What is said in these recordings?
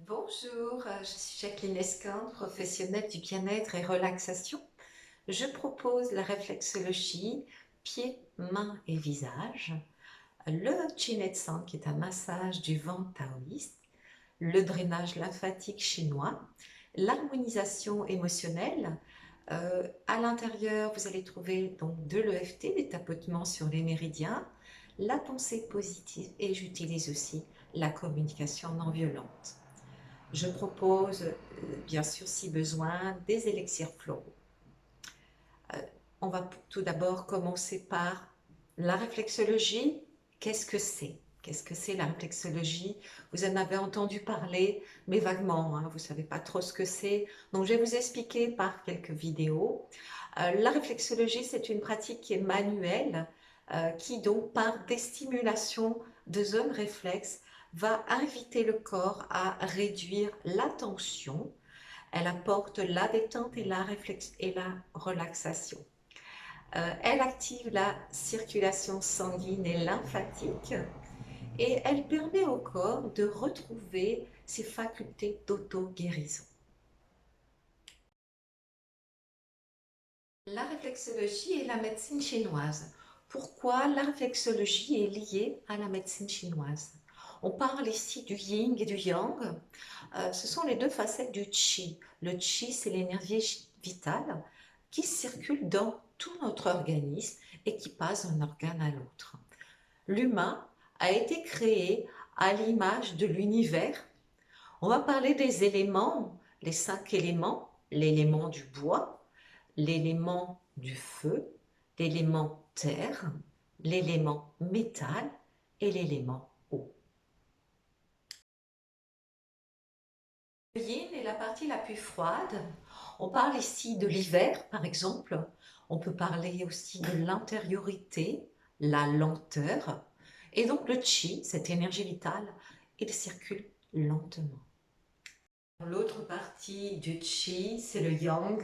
Bonjour, je suis Jacqueline Esquin, professionnelle du bien-être et relaxation. Je propose la réflexologie pieds, mains et visage, le Qinetsan qui est un massage du ventre taoïste, le drainage lymphatique chinois, l'harmonisation émotionnelle. À l'intérieur, vous allez trouver donc de l'EFT, des tapotements sur les méridiens, la pensée positive et j'utilise aussi la communication non violente. Je propose, bien sûr, si besoin, des élixirs floraux. On va tout d'abord commencer par la réflexologie. Qu'est-ce que c'est? Qu'est-ce que c'est la réflexologie? Vous en avez entendu parler, mais vaguement, hein, vous ne savez pas trop ce que c'est. Donc, je vais vous expliquer par quelques vidéos. La réflexologie, c'est une pratique qui est manuelle, qui donc, par des stimulations de zones réflexes, va inviter le corps à réduire la tension. Elle apporte la détente et la relaxation. Elle active la circulation sanguine et lymphatique et elle permet au corps de retrouver ses facultés d'auto-guérison. La réflexologie et la médecine chinoise. Pourquoi la réflexologie est liée à la médecine chinoise? On parle ici du yin et du yang. Ce sont les deux facettes du qi. Le qi, c'est l'énergie vitale qui circule dans tout notre organisme et qui passe d'un organe à l'autre. L'humain a été créé à l'image de l'univers. On va parler des éléments, les 5 éléments, l'élément du bois, l'élément du feu, l'élément terre, l'élément métal et l'élément eau. Le yin est la partie la plus froide. On parle ici de l'hiver, par exemple. On peut parler aussi de l'intériorité, la lenteur. Et donc le qi, cette énergie vitale, il circule lentement. L'autre partie du qi, c'est le yang.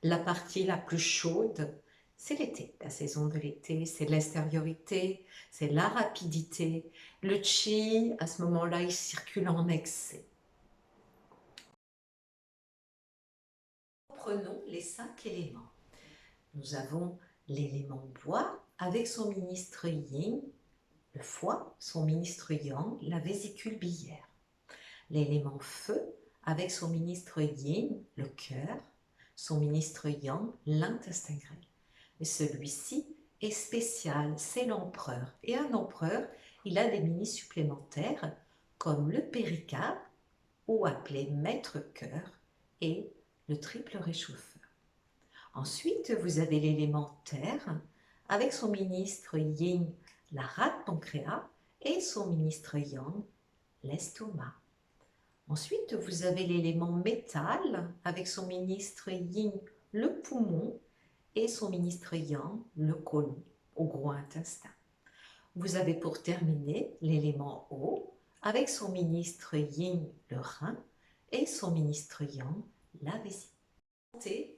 La partie la plus chaude, c'est l'été. La saison de l'été, c'est l'extériorité, c'est la rapidité. Le qi, à ce moment-là, il circule en excès. Prenons les 5 éléments. Nous avons l'élément bois avec son ministre yin, le foie, son ministre yang, la vésicule biliaire. L'élément feu avec son ministre yin, le cœur, son ministre yang, l'intestin grêle. Et celui-ci est spécial, c'est l'empereur. Et un empereur, il a des ministres supplémentaires comme le péricarde, ou appelé maître-cœur, et le triple réchauffeur. Ensuite, vous avez l'élément terre avec son ministre yin, la rate pancréas, et son ministre yang, l'estomac. Ensuite, vous avez l'élément métal avec son ministre yin, le poumon, et son ministre yang, le côlon, au gros intestin. Vous avez pour terminer l'élément eau avec son ministre yin, le rein, et son ministre yang, la vessie.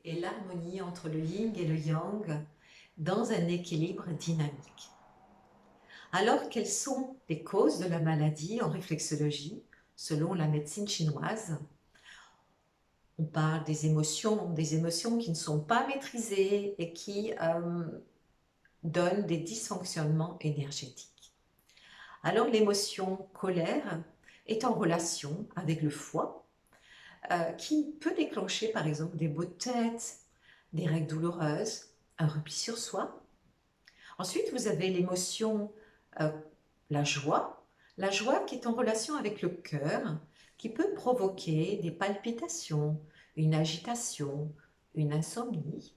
Et l'harmonie entre le yin et le yang dans un équilibre dynamique. Alors, quelles sont les causes de la maladie en réflexologie selon la médecine chinoise? On parle des émotions qui ne sont pas maîtrisées et qui donnent des dysfonctionnements énergétiques. Alors, l'émotion colère est en relation avec le foie, qui peut déclencher par exemple des maux de tête, des règles douloureuses, un repli sur soi. Ensuite, vous avez l'émotion, la joie qui est en relation avec le cœur, qui peut provoquer des palpitations, une agitation, une insomnie.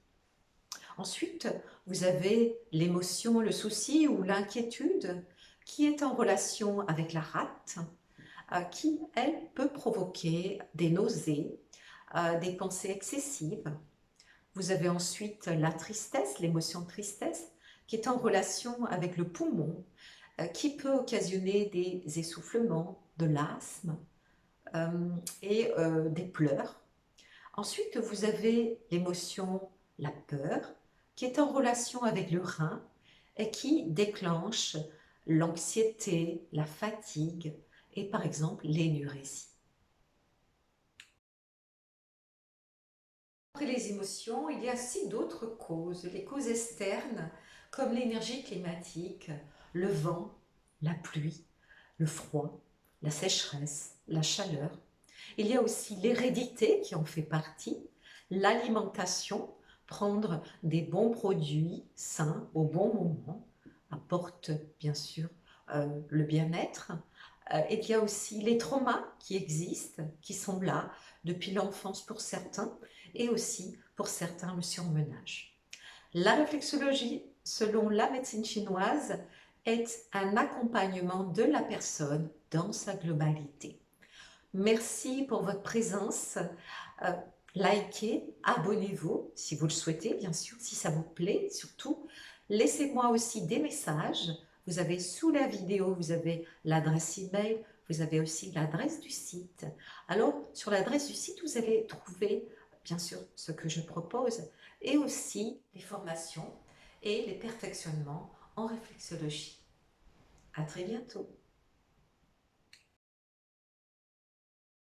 Ensuite, vous avez l'émotion, le souci ou l'inquiétude qui est en relation avec la rate, qui, elle, peut provoquer des nausées, des pensées excessives. Vous avez ensuite la tristesse, l'émotion tristesse, qui est en relation avec le poumon, qui peut occasionner des essoufflements, de l'asthme et des pleurs. Ensuite, vous avez l'émotion, la peur, qui est en relation avec le rein et qui déclenche l'anxiété, la fatigue et par exemple l'énurésie. Après les émotions, il y a aussi d'autres causes, les causes externes, comme l'énergie climatique, le vent, la pluie, le froid, la sécheresse, la chaleur. Il y a aussi l'hérédité qui en fait partie, l'alimentation, prendre des bons produits sains au bon moment, apporte bien sûr le bien-être. Il y a aussi les traumas qui existent, qui sont là depuis l'enfance pour certains, et aussi pour certains le surmenage. La réflexologie, selon la médecine chinoise, est un accompagnement de la personne dans sa globalité. Merci pour votre présence. Euh, likez, abonnez-vous si vous le souhaitez, bien sûr, si ça vous plaît, surtout. Laissez-moi aussi des messages. Vous avez sous la vidéo, vous avez l'adresse email, vous avez aussi l'adresse du site. Alors, sur l'adresse du site, vous allez trouver, bien sûr, ce que je propose et aussi les formations et les perfectionnements en réflexologie. À très bientôt.